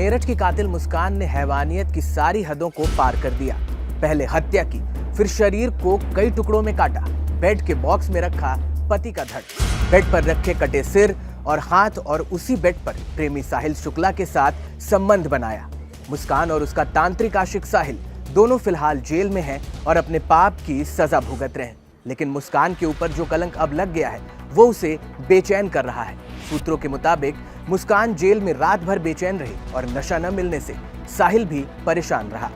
मेरठ की कातिल मुस्कान ने हैवानियत की सारी हदों को पार कर दिया। पहले हत्या की, फिर शरीर को कई टुकड़ों में काटा, बेड के बॉक्स में रखा पति का धड़, बेड पर रखे कटे सिर और हाथ और उसी बेड पर प्रेमी साहिल शुक्ला के साथ संबंध बनाया। मुस्कान और उसका तांत्रिक आशिक साहिल दोनों फिलहाल जेल में हैं और अपने पाप की सजा भुगत रहे हैं। लेकिन मुस्कान के ऊपर जो कलंक अब लग गया है वो उसे बेचैन कर रहा है। सूत्रों के मुताबिक मुस्कान जेल में रात भर बेचैन रही और नशा न मिलने से साहिल भी परेशान रहा।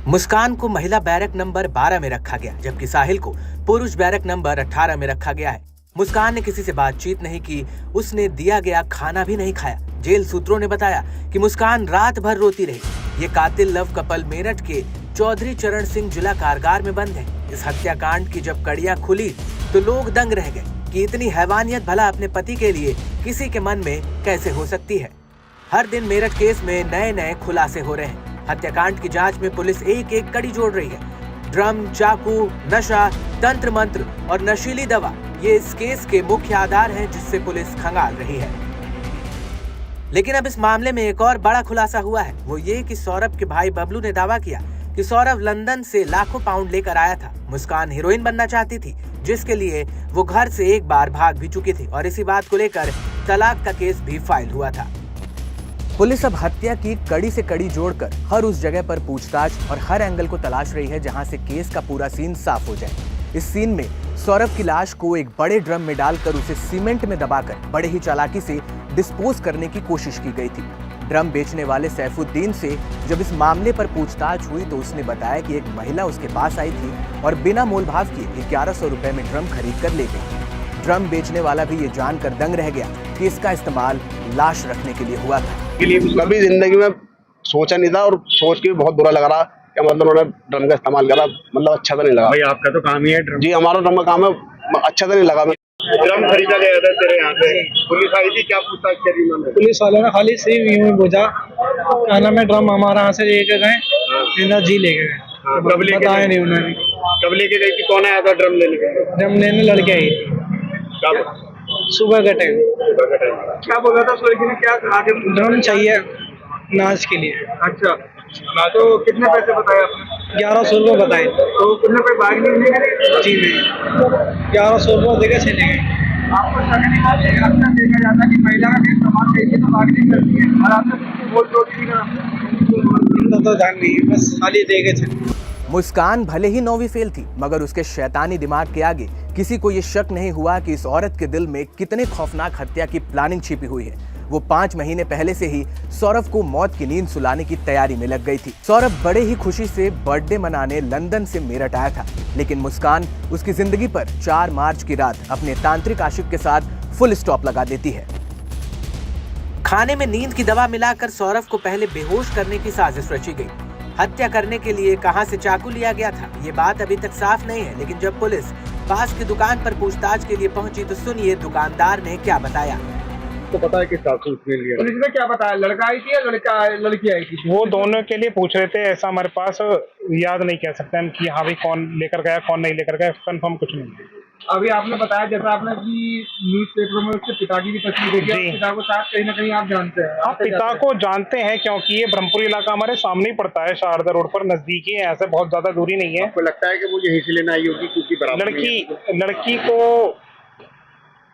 मुस्कान को महिला बैरक नंबर 12 में रखा गया, जबकि साहिल को पुरुष बैरक नंबर 18 में रखा गया है। मुस्कान ने किसी से बातचीत नहीं की, उसने दिया गया खाना भी नहीं खाया। जेल सूत्रों ने बताया कि मुस्कान रात भर रोती रही। ये कातिल लव कपल मेरठ के चौधरी चरण सिंह जिला कारागार में बंद है। इस हत्याकांड की जब कड़ियां खुली तो लोग दंग रह गए कि इतनी हैवानियत भला अपने पति के लिए किसी के मन में कैसे हो सकती है। हर दिन मेरठ केस में नए नए खुलासे हो रहे हैं। हत्याकांड की जांच में पुलिस एक एक कड़ी जोड़ रही है। ड्रम, चाकू, नशा, तंत्र मंत्र और नशीली दवा ये इस केस के मुख्य आधार हैं जिससे पुलिस खंगाल रही है। लेकिन अब इस मामले में एक और बड़ा खुलासा हुआ है। वो ये कि सौरभ के भाई बबलू ने दावा किया कि सौरभ लंदन से लाखों पाउंड लेकर आया था। मुस्कान हीरोइन बनना चाहती थी, जिसके लिए वो घर से एक बार भाग भी चुकी थी और इसी बात को लेकर तलाक का केस भी फाइल हुआ था। पुलिस अब हत्या की कड़ी से कड़ी जोड़कर हर उस जगह पर पूछताछ और हर एंगल को तलाश रही है जहां से केस का पूरा सीन साफ हो जाए। इस सीन में सौरभ की लाश को एक बड़े ड्रम में डालकर उसे सीमेंट में दबाकर बड़े ही चालाकी से डिस्पोज करने की कोशिश की गई थी। ड्रम बेचने वाले सैफुद्दीन से जब इस मामले पर पूछताछ हुई तो उसने बताया कि एक महिला उसके पास आई थी और बिना मोलभाव किए 1100 रुपए में ड्रम खरीद कर ले गई। ड्रम बेचने वाला भी ये जानकर दंग रह गया कि इसका इस्तेमाल लाश रखने के लिए हुआ था। कभी जिंदगी में सोचा नहीं था और सोच के बहुत बुरा लग रहा कि मतलब उन्होंने ड्रम का इस्तेमाल करा, मतलब अच्छा तो नहीं लगा। भाई आपका तो काम ही है ड्रम। जी हमारा ड्रम का काम है, अच्छा तो नहीं लगा। ड्रम खरीदा गया था तेरे यहाँ पे, पुलिस आई थी, क्या पूछताछ करी उन्होंने? पुलिस वालों ने खाली सिर्फ यूं ही पूछा क्या नाम है, ड्रम हमारे यहाँ से लेके गए जी लेके गए। कब लेके बताया नहीं उन्होंने। कब लेके गई थी? कौन आया था ड्रम लेने के? ड्रम लेने लड़के आई थी। कब? सुबह का टाइम। क्या बोला था लड़की ने? क्या आगे? ड्रम चाहिए नाच के लिए। अच्छा, तो कितने पैसे बताए आपने? 1100 रुपये बताए। तो कितने कोई बार्गेनिंग नहीं करी? जी नहीं, 1100 रुपये देकर चले गए। आपको अक्सर देखा जाता है कि महिला का केस समाज देखिए तो बार्गेनिंग करती है और आपने वोट चोरी नहीं करा। तो ध्यान नहीं, बस खाली देके चले। मुस्कान भले ही 9वीं फेल थी, मगर उसके शैतानी दिमाग के आगे किसी को ये शक नहीं हुआ कि इस औरत के दिल में कितने खौफनाक हत्या की प्लानिंग छिपी हुई है। वो 5 महीने पहले से ही सौरभ को मौत की नींद सुलाने की तैयारी में लग गई थी। सौरभ बड़े ही खुशी से बर्थडे मनाने लंदन से मेरठ आया था, लेकिन मुस्कान उसकी जिंदगी पर 4 मार्च की रात अपने तांत्रिक आशिक के साथ फुल स्टॉप लगा देती है। खाने में नींद की दवा मिलाकर सौरभ को पहले बेहोश करने की साजिश रची गई। हत्या करने के लिए कहां से चाकू लिया गया था ये बात अभी तक साफ नहीं है, लेकिन जब पुलिस पास की दुकान पर पूछताछ के लिए पहुंची तो सुनिए दुकानदार ने क्या बताया। तो पता है कि चाकू उसने लिया। पुलिस ने क्या बताया? लड़का आई थी या लड़की आई थी? वो दोनों के लिए पूछ रहे थे, ऐसा हमारे पास याद नहीं कह सकते हम कि हाँ भाई कौन लेकर गया कौन नहीं लेकर गया, कंफर्म कुछ नहीं। अभी आपने बताया जैसा आपने कि न्यूज़पेपर में उसके पिता की भी तस्वीर देखी, पिता को साथ कहीं ना कहीं आप जानते हैं। हाँ, पिता को जानते हैं क्योंकि ये ब्रह्मपुर इलाका हमारे सामने ही पड़ता है, शारदा रोड पर नजदीकी है, ऐसे बहुत ज्यादा दूरी नहीं है। आपको लगता है कि वो यहीं से लेना आई होगी क्योंकि लड़की को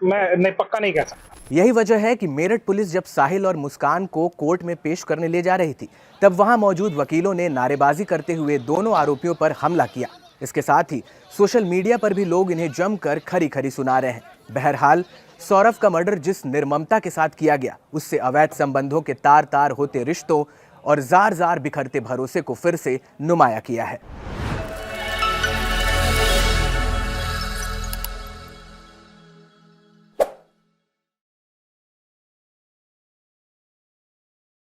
मैं नहीं पक्का नहीं कह सकता। यही वजह है कि मेरठ पुलिस जब साहिल और मुस्कान को कोर्ट में पेश करने ले जा रही थी तब वहां मौजूद वकीलों ने नारेबाजी करते हुए दोनों आरोपियों पर हमला किया। इसके साथ ही सोशल मीडिया पर भी लोग इन्हें जमकर खरी खरी सुना रहे हैं। बहरहाल सौरभ का मर्डर जिस निर्ममता के साथ किया गया उससे अवैध संबंधों के तार तार होते रिश्तों और जार जार बिखरते भरोसे को फिर से नुमाया किया है।